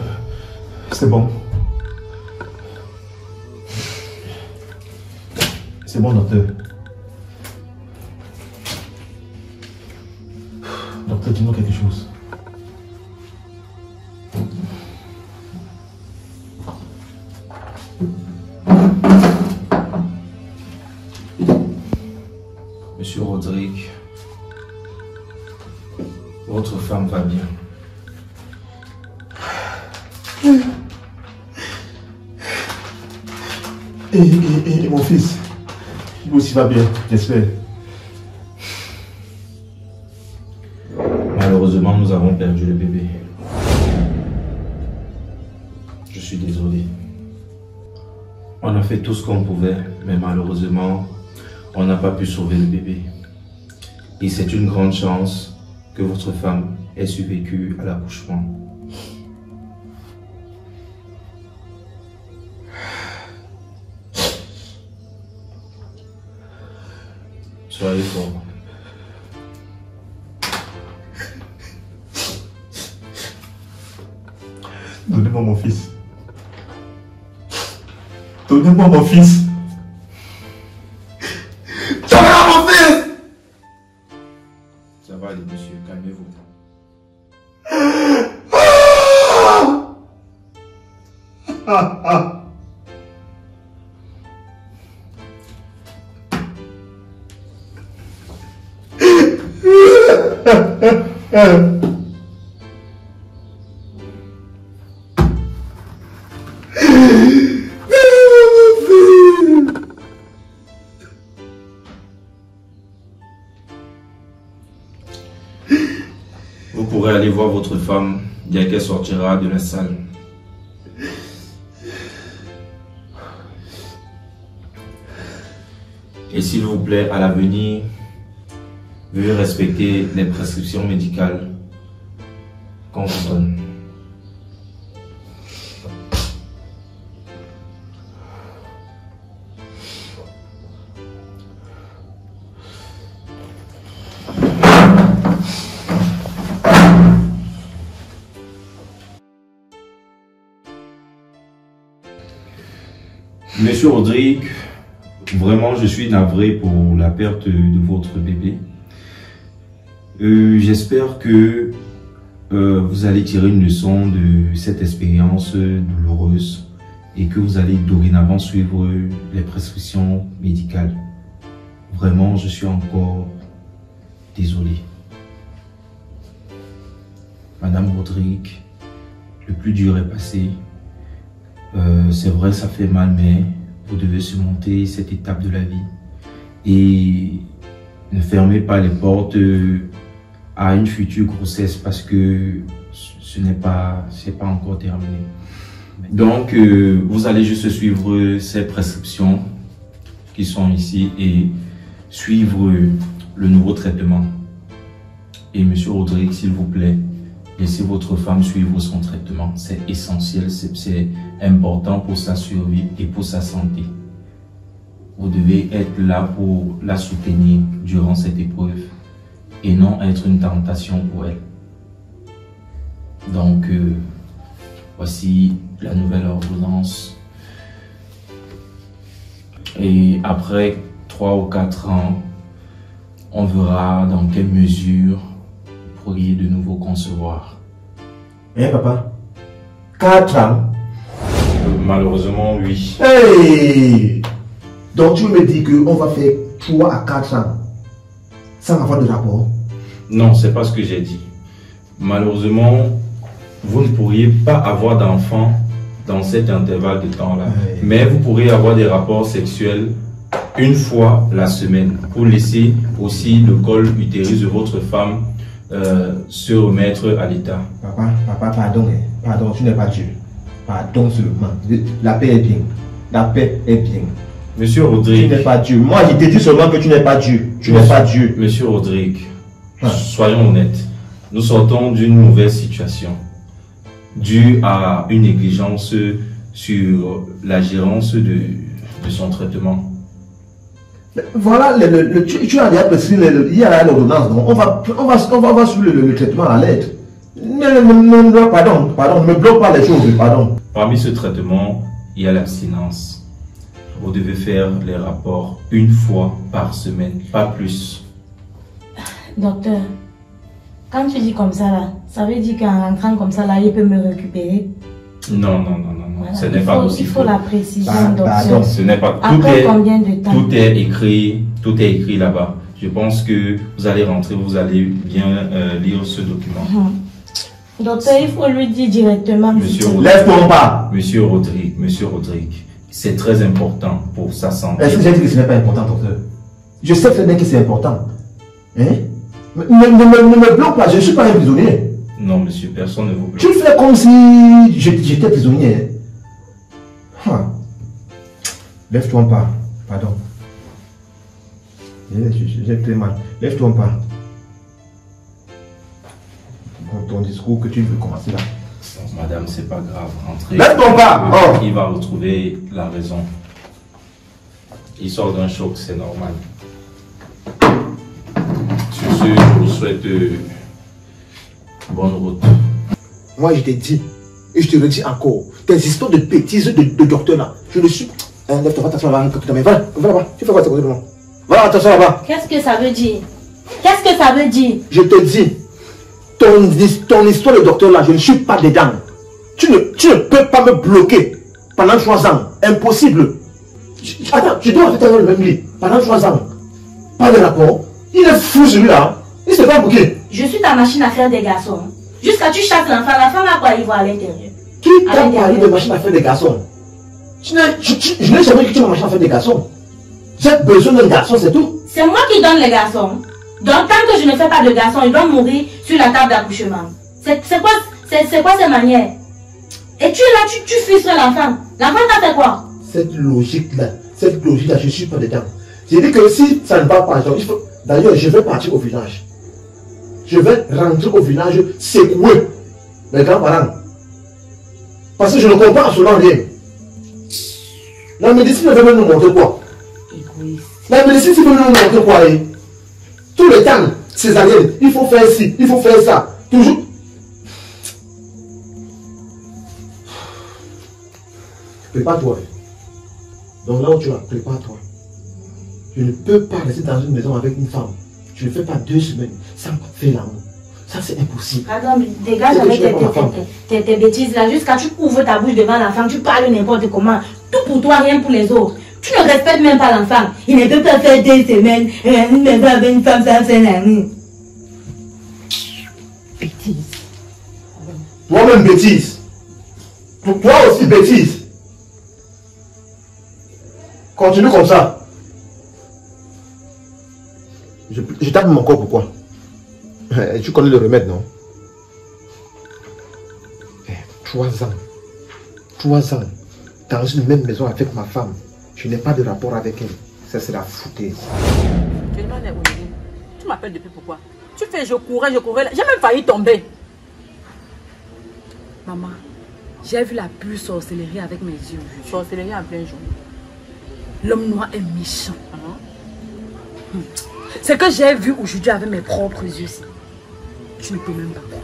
c'est bon. C'est bon, docteur. Docteur, dis-nous quelque chose. Monsieur Rodrigue, votre femme va bien. Et mon fils, lui aussi va bien, j'espère. Malheureusement, nous avons perdu le bébé. Je suis désolé. On a fait tout ce qu'on pouvait, mais malheureusement, on n'a pas pu sauver le bébé. Et c'est une grande chance que votre femme ait survécu à l'accouchement. Soyez fort. Donnez-moi mon fils. Donnez-moi mon fils. Donnez-moi mon fils. Ça va aller, monsieur, calmez-vous. Vous pourrez aller voir votre femme dès qu'elle sortira de la salle. Et s'il vous plaît, à l'avenir, veuillez respecter les prescriptions médicales qu'on vous donne. Monsieur Rodrigue, vraiment je suis navré pour la perte de votre bébé. J'espère que vous allez tirer une leçon de cette expérience douloureuse et que vous allez dorénavant suivre les prescriptions médicales. Vraiment, je suis encore désolé. Madame Rodrigue, le plus dur est passé. C'est vrai, ça fait mal, mais vous devez surmonter cette étape de la vie. Et ne fermez pas les portes à une future grossesse parce que ce n'est pas encore terminé. Donc, vous allez juste suivre ces prescriptions qui sont ici et suivre le nouveau traitement. Et Monsieur Rodrigue, s'il vous plaît, laissez votre femme suivre son traitement. C'est essentiel, c'est important pour sa survie et pour sa santé. Vous devez être là pour la soutenir durant cette épreuve et non être une tentation pour elle. Donc, voici la nouvelle ordonnance. Et après 3 ou 4 ans, on verra dans quelle mesure vous pourriez de nouveau concevoir. Hein, papa? 4 ans? Malheureusement, oui. Hey! Donc tu me dis qu'on va faire 3 à 4 ans sans avoir de rapport? Non, c'est pas ce que j'ai dit. Malheureusement, vous ne pourriez pas avoir d'enfant dans cet intervalle de temps-là. Mais vous pourrez avoir des rapports sexuels une fois la semaine pour laisser aussi le col utérus de votre femme se remettre à l'état. Papa, pardon, tu n'es pas Dieu. Pardon seulement. La paix est bien. La paix est bien. Monsieur Rodrigue. Tu n'es pas Dieu. Moi, je te dis seulement que tu n'es pas Dieu. Tu n'es pas Dieu. Monsieur Rodrigue, soyons honnêtes. Nous sortons d'une mauvaise situation due à une négligence sur la gérance de son traitement. Voilà, tu as déjà prescrit, il y a l'ordonnance, donc on va suivre le traitement à l'aide. Pardon, ne me bloque pas les choses, pardon. Parmi ce traitement, il y a l'abstinence. Vous devez faire les rapports une fois par semaine, pas plus. Docteur, quand tu dis comme ça là, ça veut dire qu'en rentrant comme ça là, il peut me récupérer? Non, voilà, ce n'est pas possible. Il faut la précision, docteur. Ce n'est pas. Combien de temps? Tout est écrit là-bas. Je pense que vous allez rentrer, vous allez bien lire ce document. Docteur, il faut lui dire directement. Lève-toi pas. Monsieur Rodrigue, c'est très important pour sa santé. Est-ce que j'ai dit que ce n'est pas important, docteur? Je sais très bien que c'est important. Hein? Ne me bloque pas, je ne suis pas un prisonnier. Non, monsieur, personne ne vous bloque. Tu fais comme si j'étais prisonnier. Lève-toi pas, pardon. J'ai très mal. Lève-toi pas. Ton discours que tu veux commencer là. Madame, c'est pas grave. Entrez. Lève-toi pas. Il va retrouver la raison. Il sort d'un choc, c'est normal. Sur ce, je vous souhaite bonne route. Moi, je t'ai dit, et je te le dis encore, tes histoires de bêtises de docteur là, je ne suis... Lève-toi, attention là-bas, va là-bas. Tu fais quoi, c'est quoi, devant? Voilà, attention là-bas. Qu'est-ce que ça veut dire? Qu'est-ce que ça veut dire? Je te dis, ton histoire de docteur là, je ne suis pas dedans. Tu ne peux pas me bloquer pendant 3 ans. Impossible. Attends, je dois faire le même lit pendant 3 ans. Pas de rapport. Il est fou celui-là. Il s'est pas bloqué. Je suis ta machine à faire des garçons. Jusqu'à tu chasses l'enfant, l'enfant va quoi, il va à l'intérieur. Qui t'a parlé de machine à faire des garçons? Je n'ai jamais dit que tu es ma machine à faire des garçons. J'ai besoin d'un garçon, c'est tout. C'est moi qui donne les garçons. Donc tant que je ne fais pas de garçon, il doit mourir sur la table d'accouchement. C'est quoi ces manières? Et tu es là, tu frustres l'enfant. L'enfant t'a fait quoi? Cette logique-là, je ne suis pas dedans. J'ai dit que si ça ne va pas, d'ailleurs, je vais partir au village. Je vais rentrer au village secouer les grands-parents. Parce que je ne comprends absolument rien. La médecine veut nous montrer quoi? La médecine veut nous montrer quoi? Tout le temps, césarienne, il faut faire ci, il faut faire ça. Toujours. Prépare-toi. Donc là où tu vas, prépare-toi. Je ne peux pas rester dans une maison avec une femme. Je ne fais pas 2 semaines sans faire l'amour. Ça, c'est impossible. Attends, dégage avec tes bêtises là. Jusqu'à tu ouvres ta bouche devant l'enfant, tu parles n'importe comment. Tout pour toi, rien pour les autres. Tu ne respectes même pas l'enfant. Il ne peut pas faire 2 semaines. Même pas avec une femme, ça fait un ami. Bêtise. Toi-même, bêtise. Pour toi aussi, bêtise. Continue comme ça. Je tape mon corps, pourquoi? Tu connais le remède, non? 3 ans. 3 ans. Dans une même maison avec ma femme. Je n'ai pas de rapport avec elle. Ça, c'est la foutaise. Tu m'appelles depuis pourquoi? Tu fais, je courais. J'ai même failli tomber. Maman, j'ai vu la pure sorcellerie avec mes yeux. Sorcellerie en plein jour. L'homme noir est méchant. C'est que j'ai vu aujourd'hui avec mes propres yeux. Tu ne peux même pas croire.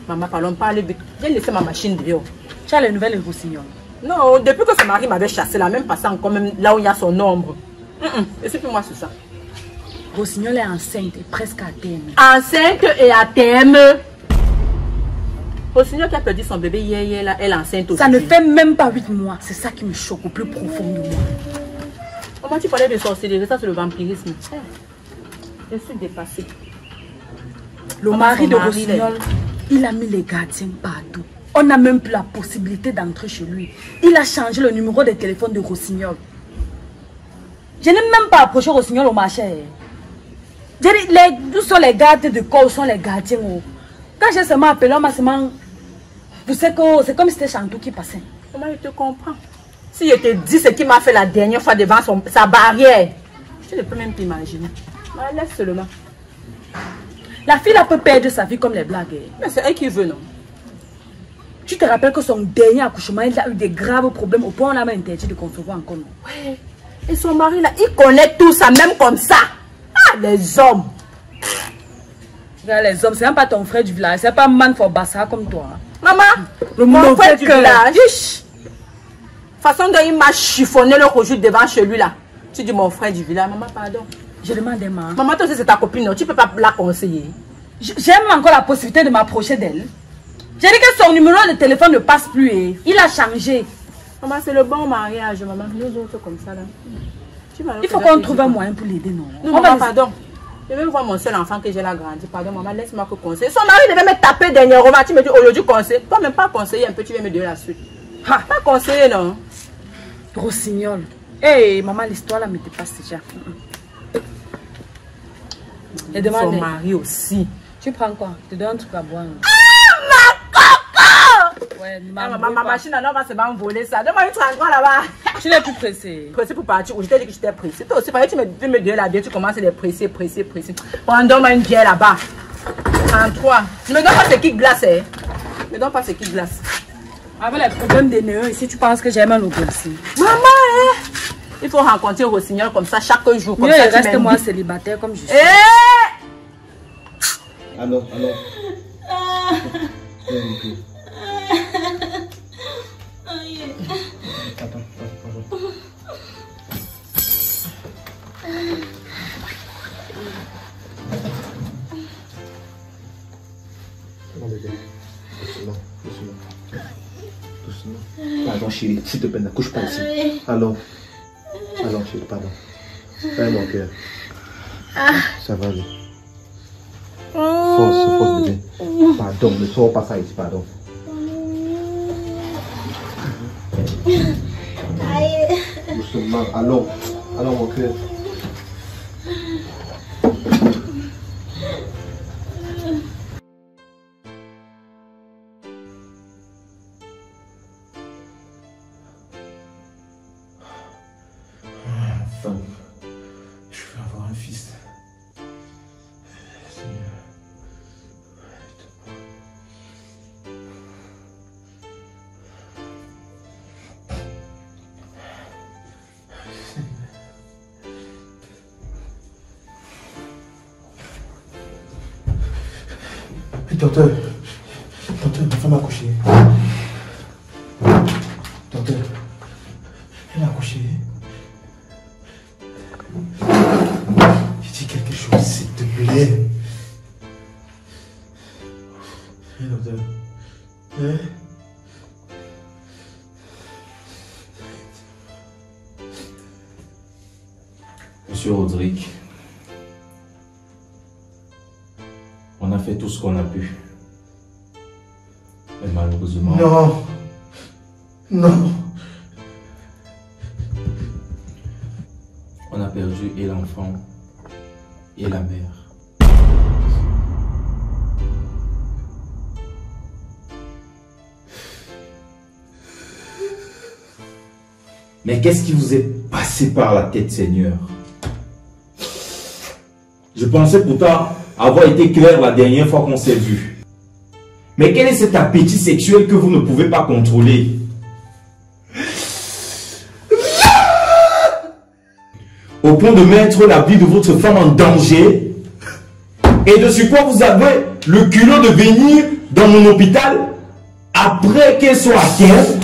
Maman, parlons pas, allez vite. J'ai laissé ma machine dehors. Tu as les nouvelles de Rossignol? Non, depuis que son mari m'avait chassé là, même passé encore même là où il y a son ombre. Explique-moi sur ça. Rossignol est enceinte et presque à terme. Enceinte et à terme? Rossignol qui a perdu son bébé hier là, elle est enceinte aussi. Ça ne fait même pas 8 mois. C'est ça qui me choque au plus profond de moi. Comment tu parlais de sorcellerie? Ça c'est le vampirisme. Je suis dépassée. Le mari de Rossignol, il a mis les gardiens partout. On n'a même plus la possibilité d'entrer chez lui. Il a changé le numéro de téléphone de Rossignol. Je n'ai même pas approché Rossignol au marché. D'où sont les gardes de corps? Où sont les gardiens? Quand j'ai seulement appelé, on m'a seulement... Vous savez que c'est comme si c'était Chantou qui passait. Comment je te comprends? Si je te dis ce qu'il m'a fait la dernière fois devant sa barrière, je ne peux même pas imaginer. Laisse seulement. La fille peut perdre sa vie comme les blagues. Mais c'est elle qui veut, non? Tu te rappelles que son dernier accouchement, il a eu des graves problèmes au point où on a même interdit de concevoir encore. Ouais. Et son mari là, il connaît tout ça, même comme ça. Ah, les hommes. Regarde, les hommes, c'est même pas ton frère du village, c'est pas man for Bassa comme toi. Maman, mon frère du village. De toute façon, il m'a chiffonné le rejout devant chez lui là. Tu dis mon frère du village, maman, pardon. Je demande à maman. Maman, toi aussi c'est ta copine, non? Tu peux pas la conseiller. J'aime encore la possibilité de m'approcher d'elle. J'ai dit que son numéro de téléphone ne passe plus. Il a changé. Maman, c'est le bon mariage, maman. Nous autres comme ça là. Il faut qu'on trouve un moyen pour l'aider, non? Non, maman, pardon. Je vais voir mon seul enfant que j'ai là grandi. Pardon, maman, laisse-moi que conseiller. Son mari devait me taper dernièrement. Tu me dis aujourd'hui conseiller. Toi même pas conseiller un peu, tu viens me donner la suite. Ha, pas conseiller, non? Rossignol. Hé, maman, l'histoire là me dépasse déjà. Et demande. Son mari aussi. Tu prends quoi? Je te donne un truc à boire. Ouais, ma machine là, on va se m'envoler ça. Donne-moi une tranquille là-bas. Tu n'es plus pressée. Pressée pour partir. Je t'ai dit que j'étais pressée. Toi aussi, tu me donnes la bière, tu commences à les presser. Donne-moi une bière là-bas. En 3. Ne me donne pas ce qui glace. Ne me donne pas ce qui glace. Avec les problèmes des nœuds, ici, tu penses que j'aime un aussi. Maman, il faut rencontrer Rossignol comme ça chaque jour. Comme ça, reste-moi célibataire comme je suis. Alors. Attends. Doucement. Pardon chérie, s'il te plaît, ne couche pas ici. Allons chérie, pardon. Fais mon cœur. Ça va aller. Force bébé. Pardon, ne sors pas ça ici, pardon. Doucement, allons mon cœur. Enfin, je vais avoir un fils. Docteur, ma femme a accouché. Docteur, elle a accouché. Je dis quelque chose, s'il te plaît. docteur. Monsieur Rodrigue, on a fait tout ce qu'on a pu. Mais malheureusement... Non. Non. On a perdu et l'enfant et la mère. Mais qu'est-ce qui vous est passé par la tête, Seigneur? Je pensais pourtant avoir été clair la dernière fois qu'on s'est vu. Mais quel est cet appétit sexuel que vous ne pouvez pas contrôler? Au point de mettre la vie de votre femme en danger? Et de sur quoi vous avez le culot de venir dans mon hôpital après qu'elle soit atteinte?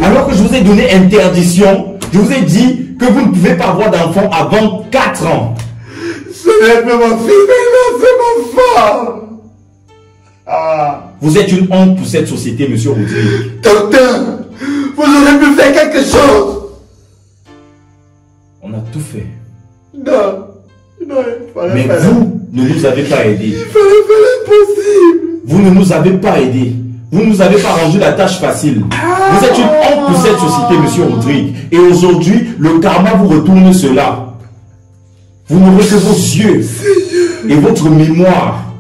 Alors que je vous ai donné interdiction, je vous ai dit que vous ne pouvez pas avoir d'enfant avant 4 ans. Ce n'est pas ma fille, mais c'est ma femme. Vous êtes une honte pour cette société, monsieur Rodrigue. Docteur, vous aurez pu faire quelque chose. On a tout fait. Non, il fallait Mais faire vous ne nous avez pas aidés. Il fallait faire l'impossible. Vous ne nous avez pas aidés. Vous ne nous avez pas rendu la tâche facile. Vous êtes une honte pour cette société, monsieur Rodrigue. Et aujourd'hui, le karma vous retourne cela. Vous n'aurez que vos yeux et votre mémoire.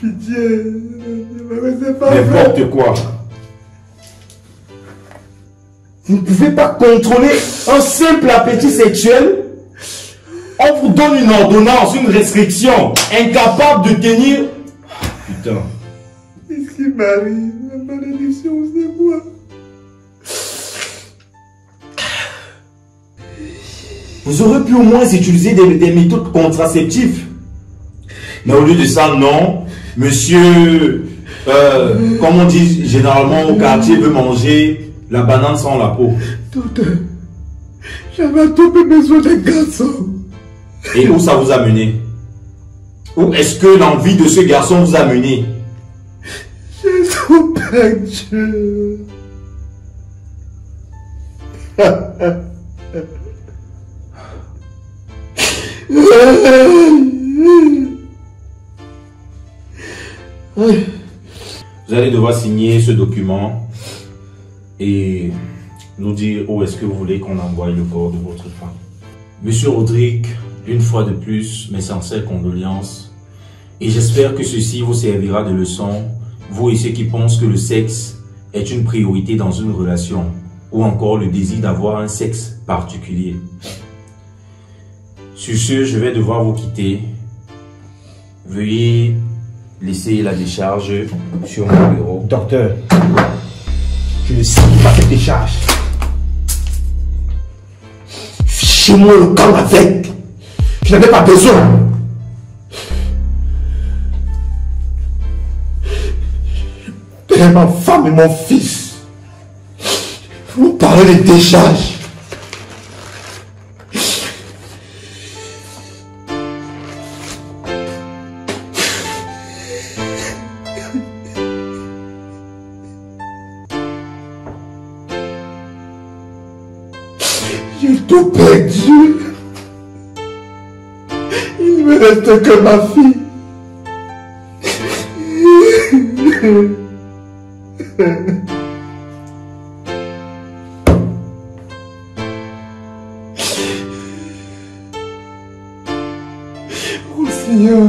Pitié, N'importe quoi. Vous ne pouvez pas contrôler un simple appétit sexuel. On vous donne une ordonnance, une restriction, incapable de tenir. Putain. Qu'est-ce qui m'arrive? La malédiction, c'est moi. Vous aurez pu au moins utiliser des méthodes contraceptives. Mais au lieu de ça, non. Monsieur, comme on dit généralement au quartier, veut manger la banane sans la peau. Docteur, j'avais tout besoin d'un garçon. Et où ça vous a mené? Où est-ce que l'envie de ce garçon vous a mené? J'ai tout perdu. Vous allez devoir signer ce document et nous dire où est-ce que vous voulez qu'on envoie le corps de votre femme. Monsieur Rodrigue, une fois de plus, mes sincères condoléances et j'espère que ceci vous servira de leçon, vous et ceux qui pensent que le sexe est une priorité dans une relation ou encore le désir d'avoir un sexe particulier. Sur ce, je vais devoir vous quitter. Veuillez laisser la décharge sur mon bureau. Docteur, je ne signe pas cette décharge. Fichez-moi le camp avec. Je n'avais pas besoin. Et ma femme et mon fils. Vous parlez de décharge. J'ai tout perdu. Il ne me reste que ma fille. Oh Seigneur.